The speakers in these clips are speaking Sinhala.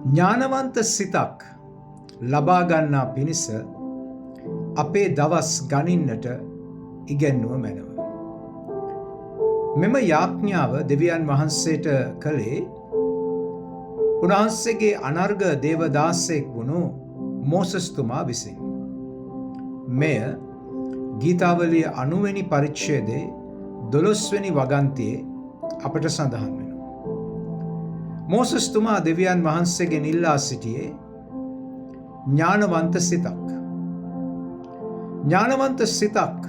ඥානවන්ත සිතක් ලබා ගන්නා පිණිස අපේ දවස් ගනින්නට ඉගැන්නුව මැනව. මෙම යාඥාව දෙවියන් වහන්සේට කළේ උන්වහන්සේගේ අනර්ග දේවදාසයෙක් වුණු මෝසස්තුමා විසින්. මෙය ගීතාවලිය 90 වෙනි පරිච්ඡේදයේ 12 වෙනි වගන්තියේ අපට සඳහන් වෙනවා. මෝසස්තුමා දෙවියන් වහන්සේගෙන් ඉල්ලා සිටියේ ඥානවන්ත සිතක්. ඥානවන්ත සිතක්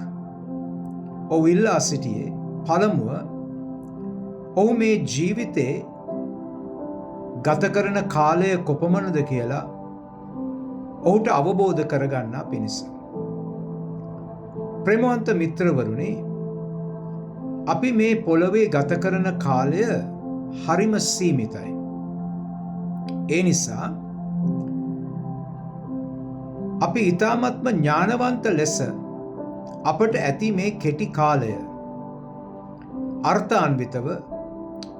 ඔහු ඉල්ලා සිටියේ පළමුව ඔහු මේ ජීවිතේ ගත කරන කාලය කොපමණද කියලා ඔහුට අවබෝධ කරගන්නා පිණිස. ප්‍රේමවන්ත මිත්‍රවරුනි, අපි මේ පොළොවේ ගත කරන කාලය හරිම සීමිතයි. ඒ නිසා අපි ඊ타මත්ම ඥානවන්ත ලෙස අපට ඇති මේ කෙටි කාලය අර්ථාන්විතව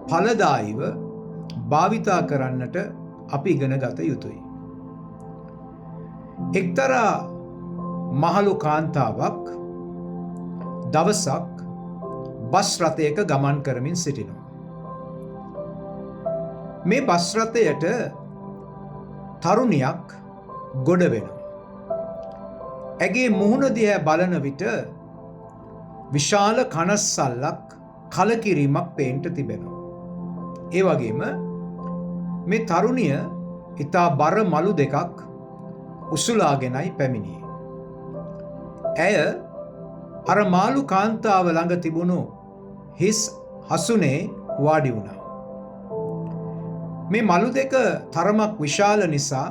ඵලදායීව භාවිතා කරන්නට අපි ඉගෙන ගත යුතුයි. එක්තරා මහලු කාන්තාවක් දවසක් බස් රථයක ගමන් කරමින් සිටිනවා. මේ බස් රථයට තරුණියක් ගොඩ වෙනවා. ඇගේ මුහුණ දිහා බලන විට විශාල කනස්සල්ලක් කලකිරීමක් පේන්ට තිබෙනවා. ඒ වගේම මේ තරුණිය ඉතා බර මලු දෙකක් උසුලාගෙනයි පැමිණියේ. ඇය අර මාළු කාන්තාව ළඟ තිබුණු හිස් හසුනේ වාඩි වුණා. මේ මලු දෙක තරමක් විශාල නිසා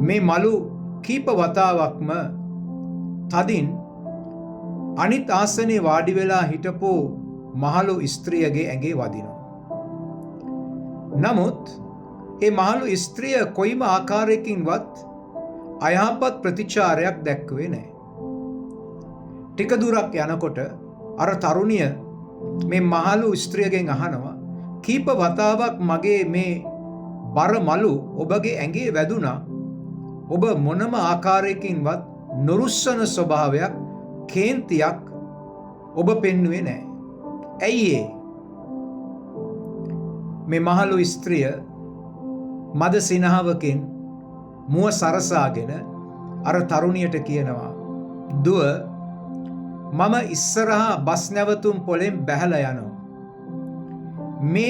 මේ මලු කීප වතාවක්ම තදින් අනිත් ආසනේ වාඩි වෙලා හිටපු මහලු ස්ත්‍රියගේ ඇඟේ වදිනවා. නමුත් ඒ මහලු ස්ත්‍රිය කොයිම ආකාරයකින්වත් අයහපත් ප්‍රතිචාරයක් දැක්ුවේ නැහැ. ටික දුරක් යනකොට අර තරුණිය මේ මහලු ස්ත්‍රියගෙන් අහනවා, කීප වතාවක් මගේ මේ බර මලු ඔබගේ ඇඟේ වැදුනා. ඔබ මොනම ආකාරයකින්වත් නොරුස්සන ස්වභාවයක්, කේන්තියක් ඔබ පෙන්වුවේ නැහැ. ඇයි ඒ? මේ මහලු ස්ත්‍රිය මද සිනහවකින් මුව සරසාගෙන අර තරුණියට කියනවා, දුව, මම ඉස්සරහා බස් නැවතුම් පොලෙන් බැහැලා යනවා. මේ